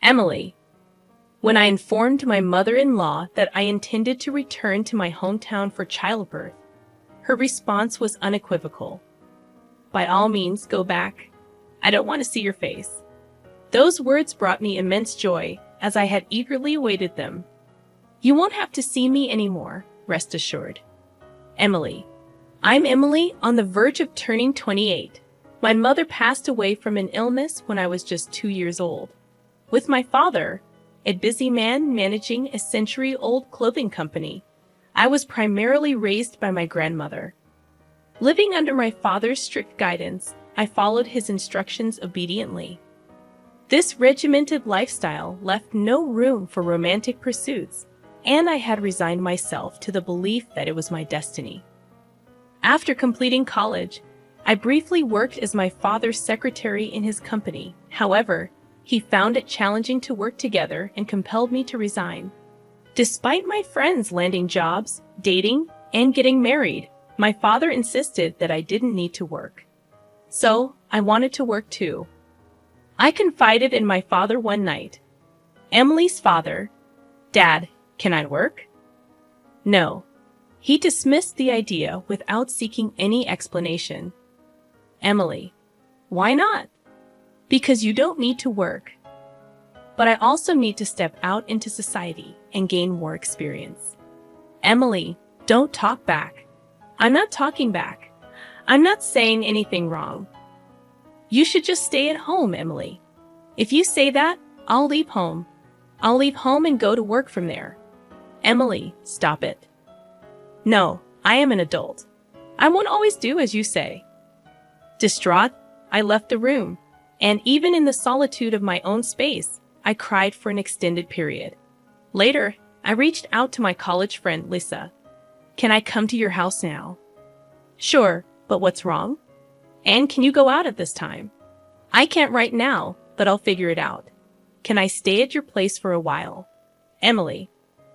Emily. When I informed my mother-in-law that I intended to return to my hometown for childbirth, her response was unequivocal. By all means, go back. I don't want to see your face. Those words brought me immense joy, as I had eagerly awaited them. You won't have to see me anymore, rest assured. Emily. I'm Emily, on the verge of turning 28. My mother passed away from an illness when I was just 2 years old. With my father, a busy man managing a century-old clothing company, I was primarily raised by my grandmother. Living under my father's strict guidance, I followed his instructions obediently. This regimented lifestyle left no room for romantic pursuits, and I had resigned myself to the belief that it was my destiny. After completing college, I briefly worked as my father's secretary in his company. However, he found it challenging to work together and compelled me to resign. Despite my friends landing jobs, dating, and getting married, my father insisted that I didn't need to work. So, I wanted to work too. I confided in my father one night. Emily's father, Dad, can I work? No. He dismissed the idea without seeking any explanation. Emily, why not? Because you don't need to work. But I also need to step out into society and gain more experience. Emily, don't talk back. I'm not talking back. I'm not saying anything wrong. You should just stay at home, Emily. If you say that, I'll leave home. I'll leave home and go to work from there. Emily, stop it. No, I am an adult. I won't always do as you say. Distraught, I left the room, and even in the solitude of my own space, I cried for an extended period. Later, I reached out to my college friend Lisa. Can I come to your house now? Sure, but what's wrong? And can you go out at this time? I can't right now, but I'll figure it out. Can I stay at your place for a while? Emily.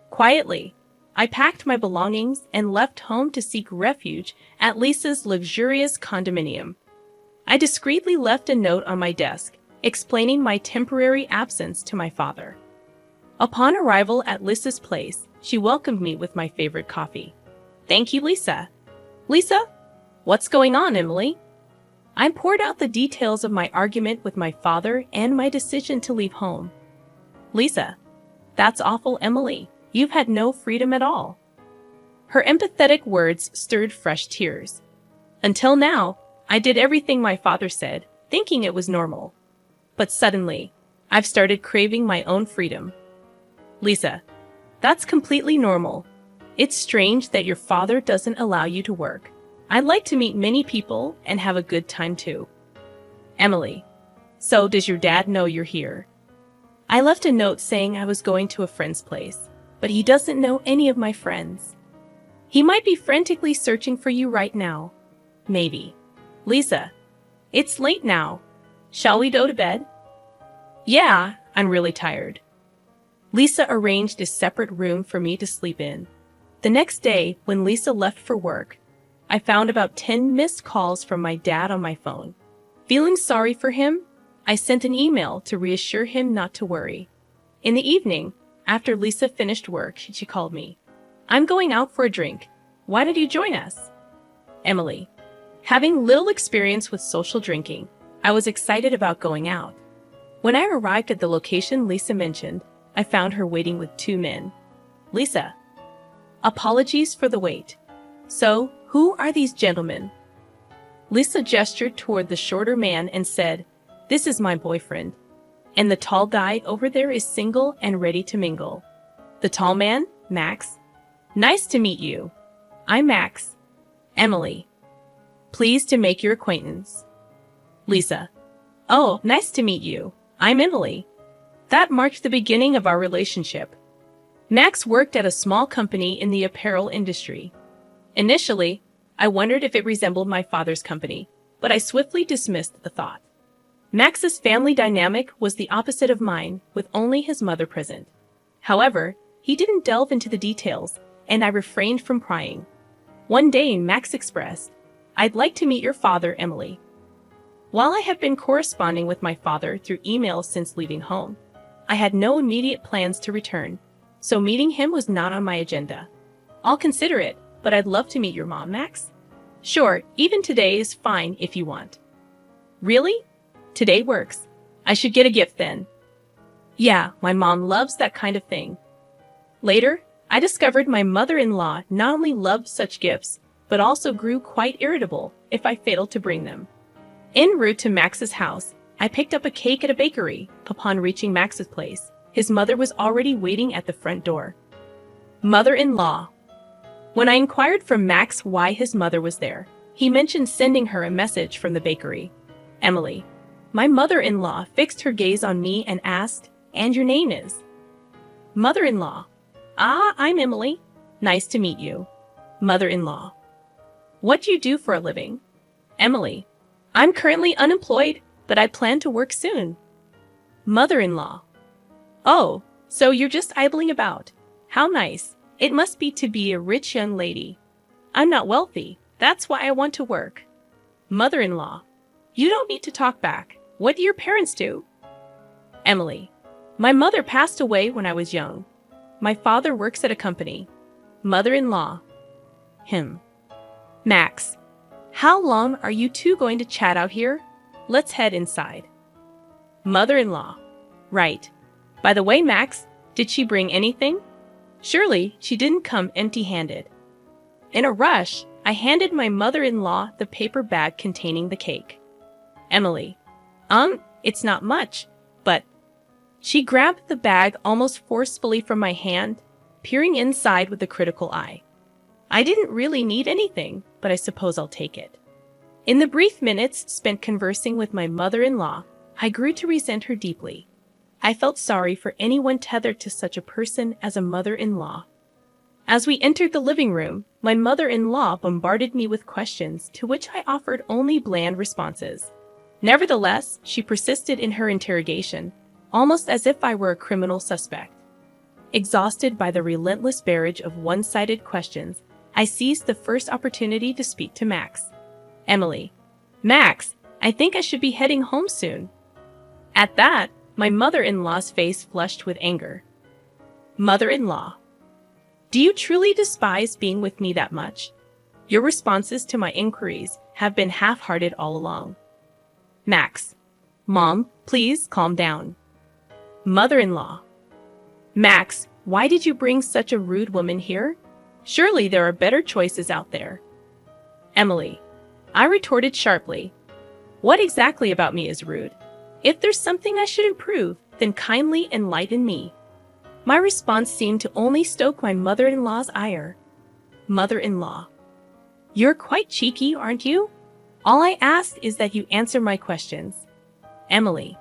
Quietly, I packed my belongings and left home to seek refuge at Lisa's luxurious condominium. I discreetly left a note on my desk, explaining my temporary absence to my father. Upon arrival at Lisa's place, she welcomed me with my favorite coffee. Thank you, Lisa. Lisa? What's going on, Emily? I poured out the details of my argument with my father and my decision to leave home. Lisa, that's awful, Emily. You've had no freedom at all. Her empathetic words stirred fresh tears. Until now, I did everything my father said, thinking it was normal. But suddenly, I've started craving my own freedom. Lisa, that's completely normal. It's strange that your father doesn't allow you to work. I'd like to meet many people and have a good time too. Emily, so does your dad know you're here? I left a note saying I was going to a friend's place, but he doesn't know any of my friends. He might be frantically searching for you right now. Maybe. Lisa, it's late now. Shall we go to bed? Yeah, I'm really tired. Lisa arranged a separate room for me to sleep in. The next day, when Lisa left for work, I found about 10 missed calls from my dad on my phone. Feeling sorry for him, I sent an email to reassure him not to worry. In the evening, after Lisa finished work, she called me. I'm going out for a drink. Why don't you join us? Emily. Having little experience with social drinking, I was excited about going out. When I arrived at the location Lisa mentioned, I found her waiting with 2 men. Lisa. Apologies for the wait. So, who are these gentlemen? Lisa gestured toward the shorter man and said, This is my boyfriend. And the tall guy over there is single and ready to mingle. The tall man, Max. Nice to meet you. I'm Max. Emily. Pleased to make your acquaintance. Lisa. Oh, nice to meet you. I'm Emily. That marked the beginning of our relationship. Max worked at a small company in the apparel industry. Initially, I wondered if it resembled my father's company, but I swiftly dismissed the thought. Max's family dynamic was the opposite of mine, with only his mother present. However, he didn't delve into the details, and I refrained from prying. One day, Max expressed, I'd like to meet your father, Emily. While I have been corresponding with my father through email since leaving home, I had no immediate plans to return, so meeting him was not on my agenda. I'll consider it, but I'd love to meet your mom, Max. Sure, even today is fine if you want. Really? Today works. I should get a gift then. Yeah, my mom loves that kind of thing. Later, I discovered my mother-in-law not only loved such gifts, but also grew quite irritable if I failed to bring them. En route to Max's house, I picked up a cake at a bakery. Upon reaching Max's place, his mother was already waiting at the front door. Mother-in-law. When I inquired from Max why his mother was there, he mentioned sending her a message from the bakery. Emily. My mother-in-law fixed her gaze on me and asked, "And your name is?" Mother-in-law. Ah, I'm Emily. Nice to meet you. Mother-in-law. What do you do for a living? Emily. I'm currently unemployed, but I plan to work soon. Mother-in-law. Oh, so you're just idling about. How nice. It must be to be a rich young lady. I'm not wealthy. That's why I want to work. Mother-in-law. You don't need to talk back. What do your parents do? Emily. My mother passed away when I was young. My father works at a company. Mother-in-law. Him. Max. How long are you two going to chat out here? Let's head inside. Mother-in-law. Right. By the way, Max, did she bring anything? Surely she didn't come empty-handed. In a rush, I handed my mother-in-law the paper bag containing the cake. Emily. It's not much, but... She grabbed the bag almost forcefully from my hand, peering inside with a critical eye. I didn't really need anything, but I suppose I'll take it. In the brief minutes spent conversing with my mother-in-law, I grew to resent her deeply. I felt sorry for anyone tethered to such a person as a mother-in-law. As we entered the living room, my mother-in-law bombarded me with questions to which I offered only bland responses. Nevertheless, she persisted in her interrogation, almost as if I were a criminal suspect. Exhausted by the relentless barrage of one-sided questions, I seized the first opportunity to speak to Max. Emily. Max, I think I should be heading home soon. At that, my mother-in-law's face flushed with anger. Mother-in-law. Do you truly despise being with me that much? Your responses to my inquiries have been half-hearted all along. Max. Mom, please calm down. Mother-in-law. Max, why did you bring such a rude woman here? Surely there are better choices out there. Emily. I retorted sharply. What exactly about me is rude? If there's something I should improve, then kindly enlighten me. My response seemed to only stoke my mother-in-law's ire. Mother-in-law. You're quite cheeky, aren't you? All I ask is that you answer my questions. Emily.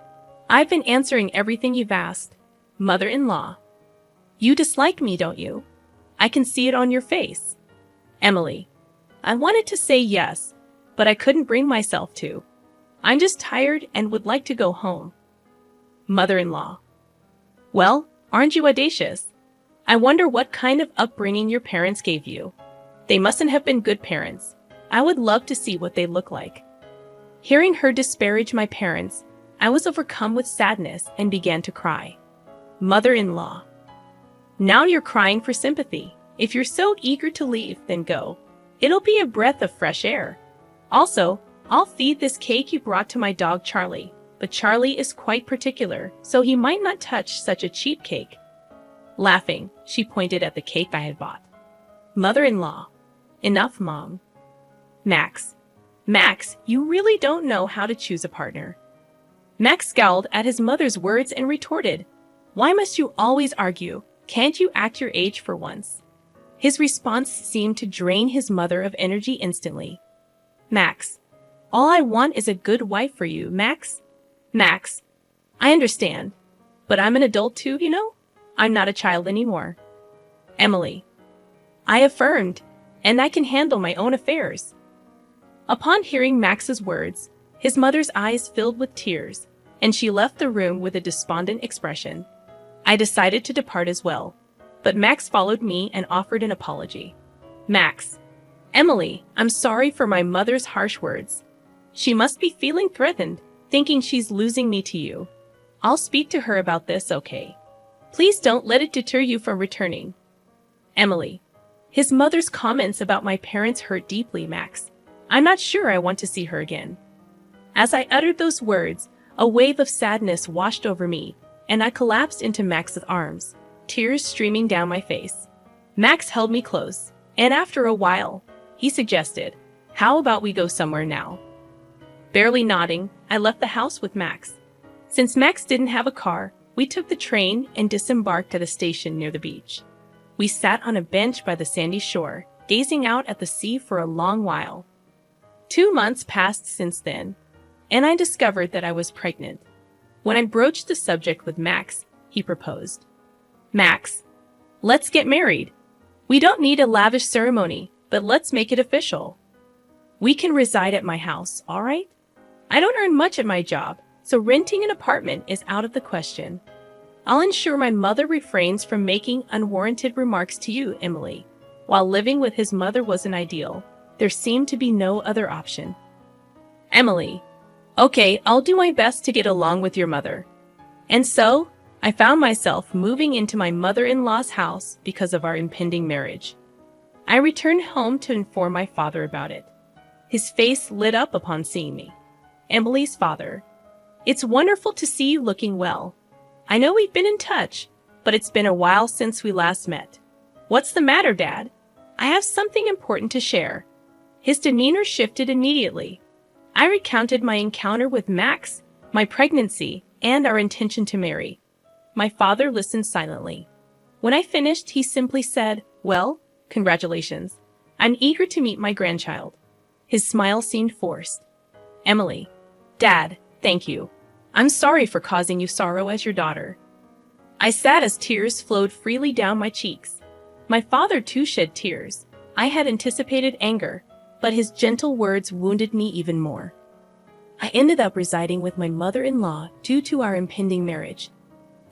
I've been answering everything you've asked. Mother-in-law. You dislike me, don't you? I can see it on your face. Emily. I wanted to say yes, but I couldn't bring myself to. I'm just tired and would like to go home. Mother-in-law. Well, aren't you audacious? I wonder what kind of upbringing your parents gave you. They mustn't have been good parents. I would love to see what they look like. Hearing her disparage my parents, I was overcome with sadness and began to cry. Mother-in-law. Now you're crying for sympathy. If you're so eager to leave, then go. It'll be a breath of fresh air. Also, I'll feed this cake you brought to my dog Charlie, but Charlie is quite particular, so he might not touch such a cheap cake. Laughing, she pointed at the cake I had bought. Mother-in-law. Enough, Mom. Max. Max, you really don't know how to choose a partner. Max scowled at his mother's words and retorted, Why must you always argue? Can't you act your age for once? His response seemed to drain his mother of energy instantly. Max. All I want is a good wife for you, Max. Max. I understand. But I'm an adult too, you know? I'm not a child anymore. Emily. I affirmed, and I can handle my own affairs. Upon hearing Max's words, his mother's eyes filled with tears, and she left the room with a despondent expression. I decided to depart as well, but Max followed me and offered an apology. Max. Emily, I'm sorry for my mother's harsh words. She must be feeling threatened, thinking she's losing me to you. I'll speak to her about this, okay? Please don't let it deter you from returning. Emily. His mother's comments about my parents hurt deeply, Max. I'm not sure I want to see her again. As I uttered those words, a wave of sadness washed over me, and I collapsed into Max's arms, tears streaming down my face. Max held me close, and after a while, he suggested, "How about we go somewhere now?" Barely nodding, I left the house with Max. Since Max didn't have a car, we took the train and disembarked at a station near the beach. We sat on a bench by the sandy shore, gazing out at the sea for a long while. 2 months passed since then, and I discovered that I was pregnant. When I broached the subject with Max, he proposed. "Max, let's get married. We don't need a lavish ceremony, but let's make it official. We can reside at my house, all right? I don't earn much at my job, so renting an apartment is out of the question. I'll ensure my mother refrains from making unwarranted remarks to you, Emily." While living with his mother wasn't ideal, there seemed to be no other option. Emily. "Okay, I'll do my best to get along with your mother." And so, I found myself moving into my mother-in-law's house because of our impending marriage. I returned home to inform my father about it. His face lit up upon seeing me. Emily's father. "It's wonderful to see you looking well. I know we've been in touch, but it's been a while since we last met. What's the matter, Dad? I have something important to share." His demeanor shifted immediately. I recounted my encounter with Max, my pregnancy, and our intention to marry. My father listened silently. When I finished, he simply said, "Well, congratulations. I'm eager to meet my grandchild." His smile seemed forced. "Emily. Dad, thank you. I'm sorry for causing you sorrow as your daughter." I sat as tears flowed freely down my cheeks. My father too shed tears. I had anticipated anger, but his gentle words wounded me even more. I ended up residing with my mother-in-law due to our impending marriage.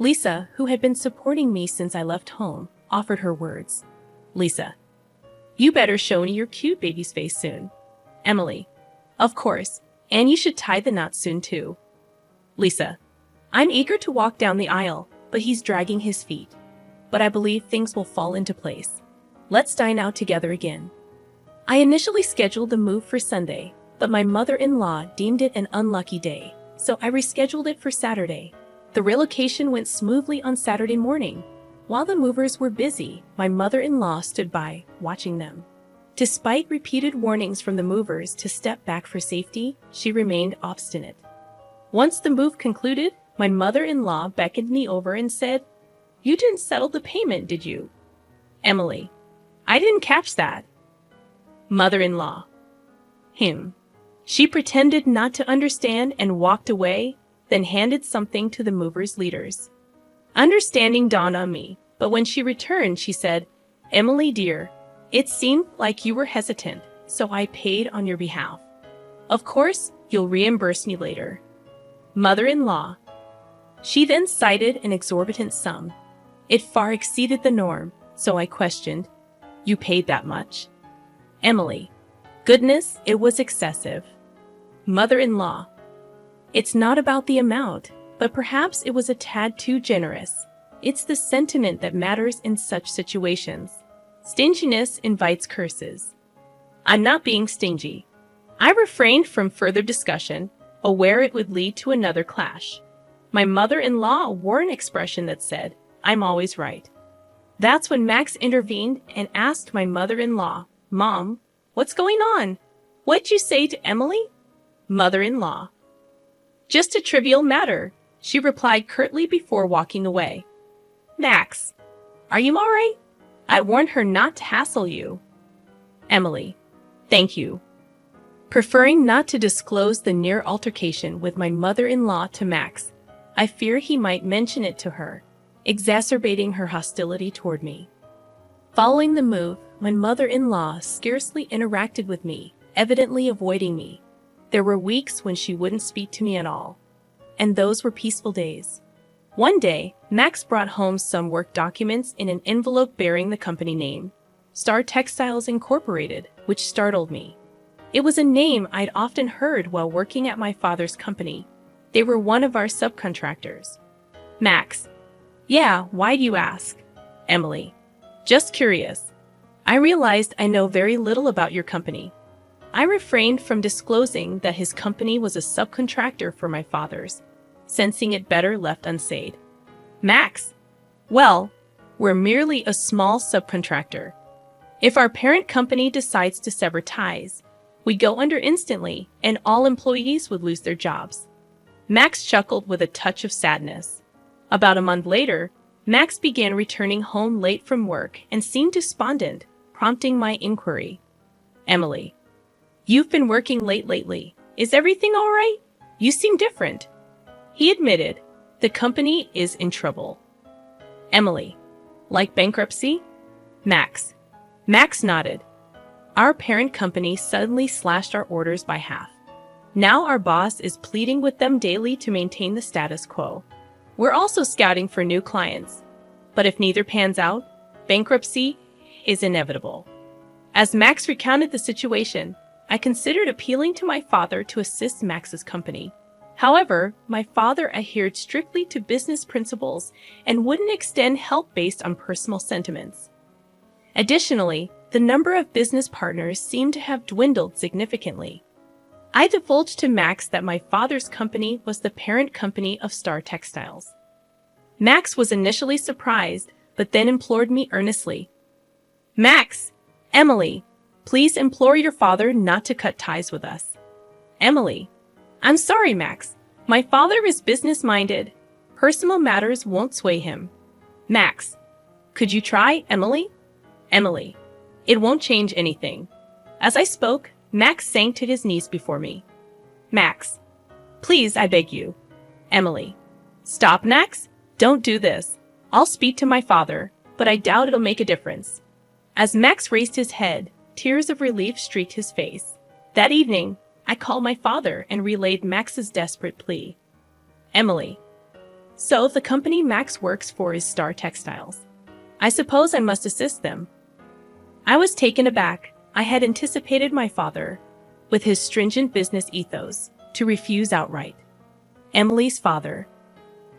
Lisa, who had been supporting me since I left home, offered her words. "Lisa, you better show me your cute baby's face soon." Emily. "Of course, and you should tie the knot soon too." Lisa. "I'm eager to walk down the aisle, but he's dragging his feet. But I believe things will fall into place. Let's dine out together again." I initially scheduled the move for Sunday, but my mother-in-law deemed it an unlucky day, so I rescheduled it for Saturday. The relocation went smoothly on Saturday morning. While the movers were busy, my mother-in-law stood by, watching them. Despite repeated warnings from the movers to step back for safety, she remained obstinate. Once the move concluded, my mother-in-law beckoned me over and said, "You didn't settle the payment, did you?" Emily. "I didn't catch that." Mother-in-law. She pretended not to understand and walked away, then handed something to the movers' leaders. Understanding dawned on me, but when she returned, she said, "Emily dear, it seemed like you were hesitant, so I paid on your behalf. Of course, you'll reimburse me later." Mother-in-law. She then cited an exorbitant sum. It far exceeded the norm, so I questioned, "You paid that much?" Emily. "Goodness, it was excessive." Mother-in-law. "It's not about the amount, but perhaps it was a tad too generous. It's the sentiment that matters in such situations. Stinginess invites curses." I'm not being stingy. I refrained from further discussion, aware it would lead to another clash. My mother-in-law wore an expression that said, "I'm always right." That's when Max intervened and asked my mother-in-law, "Mom, what's going on? What'd you say to Emily?" Mother-in-law. "Just a trivial matter," she replied curtly before walking away. Max, are you all right? I warned her not to hassle you. Emily. Thank you. Preferring not to disclose the near altercation with my mother-in-law to Max, I fear he might mention it to her, exacerbating her hostility toward me. Following the move, my mother-in-law scarcely interacted with me, evidently avoiding me. There were weeks when she wouldn't speak to me at all, and those were peaceful days. One day, Max brought home some work documents in an envelope bearing the company name, Star Textiles Incorporated, which startled me. It was a name I'd often heard while working at my father's company. They were one of our subcontractors. Max. Yeah, why do you ask? Emily. Just curious. I realized I know very little about your company. I refrained from disclosing that his company was a subcontractor for my father's, sensing it better left unsaid. Max. Well, we're merely a small subcontractor. If our parent company decides to sever ties, we go under instantly and all employees would lose their jobs. Max chuckled with a touch of sadness. About a month later, Max began returning home late from work and seemed despondent, prompting my inquiry. Emily. You've been working late lately. Is everything all right? You seem different. He admitted, the company is in trouble. Emily. Like bankruptcy? Max. Max nodded. Our parent company suddenly slashed our orders by half. Now our boss is pleading with them daily to maintain the status quo. We're also scouting for new clients. But if neither pans out, bankruptcy is inevitable. As Max recounted the situation, I considered appealing to my father to assist Max's company. However, my father adhered strictly to business principles and wouldn't extend help based on personal sentiments. Additionally, the number of business partners seemed to have dwindled significantly. I divulged to Max that my father's company was the parent company of Star Textiles. Max was initially surprised, but then implored me earnestly. Max! Emily! Please implore your father not to cut ties with us. Emily. I'm sorry, Max. My father is business-minded. Personal matters won't sway him. Max. Could you try, Emily? Emily. It won't change anything. As I spoke, Max sank to his knees before me. Max. Please, I beg you. Emily. Stop, Max. Don't do this. I'll speak to my father, but I doubt it'll make a difference. As Max raised his head, tears of relief streaked his face. That evening, I called my father and relayed Max's desperate plea. Emily. So the company Max works for is Star Textiles. I suppose I must assist them. I was taken aback. I had anticipated my father, with his stringent business ethos, to refuse outright. Emily's father.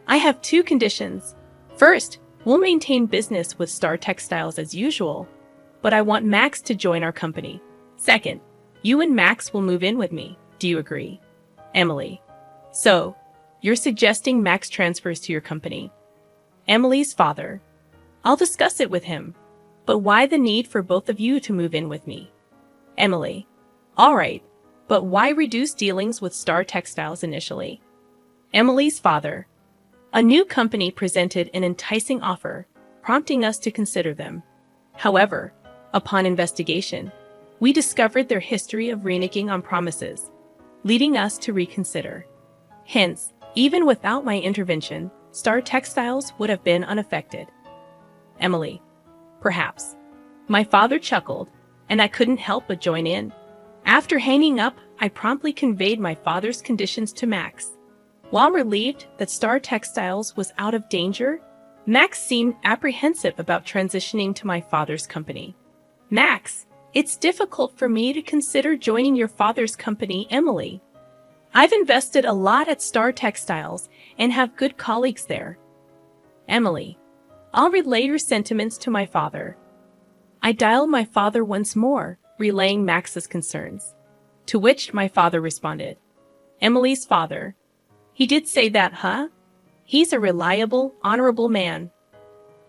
I have two conditions. First, we'll maintain business with Star Textiles as usual, but I want Max to join our company. Second, you and Max will move in with me. Do you agree? Emily. So, you're suggesting Max transfers to your company? Emily's father. I'll discuss it with him. But why the need for both of you to move in with me? Emily. All right, but why reduce dealings with Star Textiles initially? Emily's father. A new company presented an enticing offer, prompting us to consider them. However, upon investigation, we discovered their history of reneging on promises, leading us to reconsider. Hence, even without my intervention, Star Textiles would have been unaffected. Emily. Perhaps. My father chuckled, and I couldn't help but join in. After hanging up, I promptly conveyed my father's conditions to Max. While relieved that Star Textiles was out of danger, Max seemed apprehensive about transitioning to my father's company. Max, it's difficult for me to consider joining your father's company, Emily. I've invested a lot at Star Textiles and have good colleagues there. Emily. I'll relay your sentiments to my father. I dialed my father once more, relaying Max's concerns. To which my father responded. Emily's father. He did say that, huh? He's a reliable, honorable man.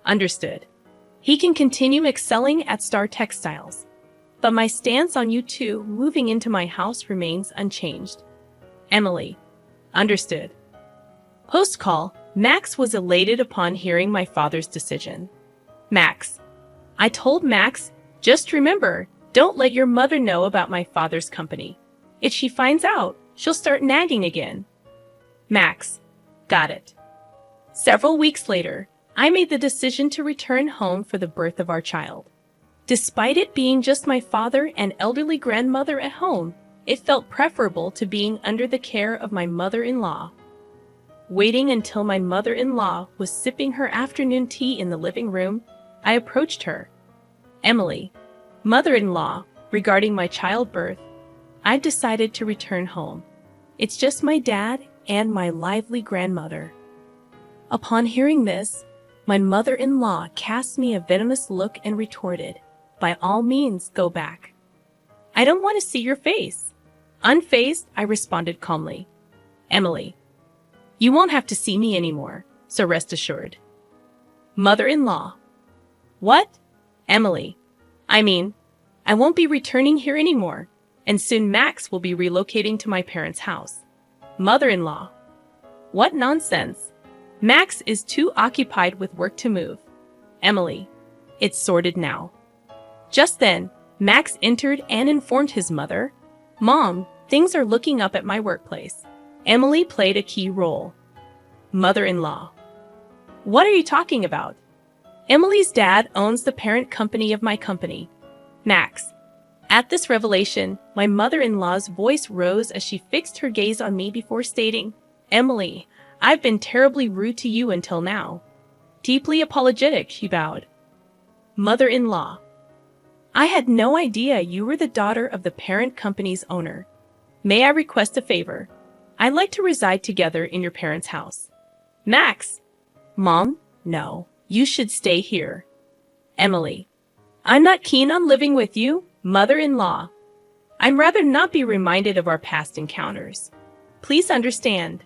Understood. He can continue excelling at Star Textiles. But my stance on you two moving into my house remains unchanged. Emily. Understood. Post-call, Max was elated upon hearing my father's decision. Max. I told Max, just remember, don't let your mother know about my father's company. If she finds out, she'll start nagging again. Max. Got it. Several weeks later, I made the decision to return home for the birth of our child. Despite it being just my father and elderly grandmother at home, it felt preferable to being under the care of my mother-in-law. Waiting until my mother-in-law was sipping her afternoon tea in the living room, I approached her. Emily, mother-in-law, regarding my childbirth, I've decided to return home. It's just my dad and my lively grandmother. Upon hearing this, my mother-in-law cast me a venomous look and retorted, "By all means, go back. I don't want to see your face." Unfazed, I responded calmly, "Emily, you won't have to see me anymore, so rest assured." Mother-in-law: "What? Emily, I won't be returning here anymore, and soon Max will be relocating to my parents' house." Mother-in-law: "What nonsense! Max is too occupied with work to move. Emily, it's sorted now." Just then, Max entered and informed his mother, "Mom, things are looking up at my workplace. Emily played a key role." Mother-in-law: "What are you talking about? Emily's dad owns the parent company of my company, Max." At this revelation, my mother-in-law's voice rose as she fixed her gaze on me before stating, "Emily, I've been terribly rude to you until now." Deeply apologetic, she bowed. Mother-in-law: "I had no idea you were the daughter of the parent company's owner. May I request a favor? I'd like to reside together in your parents' house." Max: "Mom, no, you should stay here." Emily: "I'm not keen on living with you." Mother-in-law: "I'd rather not be reminded of our past encounters. Please understand."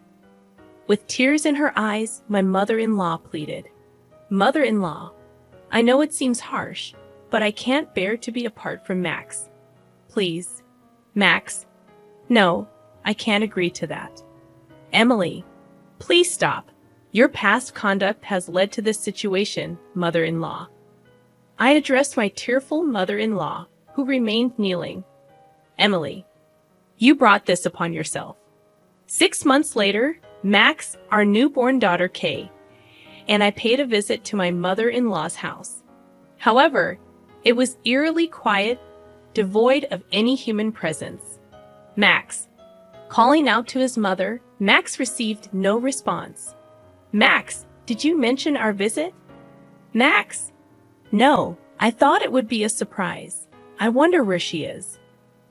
With tears in her eyes, my mother-in-law pleaded, "Mother-in-law, I know it seems harsh, but I can't bear to be apart from Max. Please." Max: "No, I can't agree to that." Emily: "Please stop. Your past conduct has led to this situation." Mother-in-law: I addressed my tearful mother-in-law, who remained kneeling. Emily: "You brought this upon yourself." 6 months later, Max, our newborn daughter Kay, and I paid a visit to my mother-in-law's house. However, it was eerily quiet, devoid of any human presence. Max: Calling out to his mother, Max received no response. "Max, did you mention our visit?" Max: "No, I thought it would be a surprise. I wonder where she is."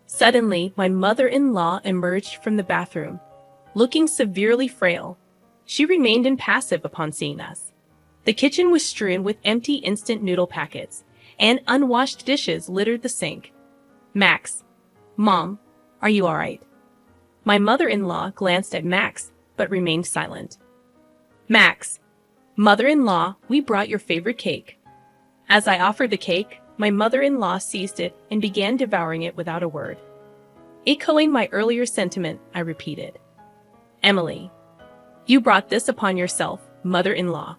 Suddenly, my mother-in-law emerged from the bathroom, looking severely frail. She remained impassive upon seeing us. The kitchen was strewn with empty instant noodle packets, and unwashed dishes littered the sink. Max: "Mom, are you all right?" My mother-in-law glanced at Max, but remained silent. Max: "Mother-in-law, we brought your favorite cake." As I offered the cake, my mother-in-law seized it and began devouring it without a word. Echoing my earlier sentiment, I repeated, "Emily, you brought this upon yourself." Mother-in-law: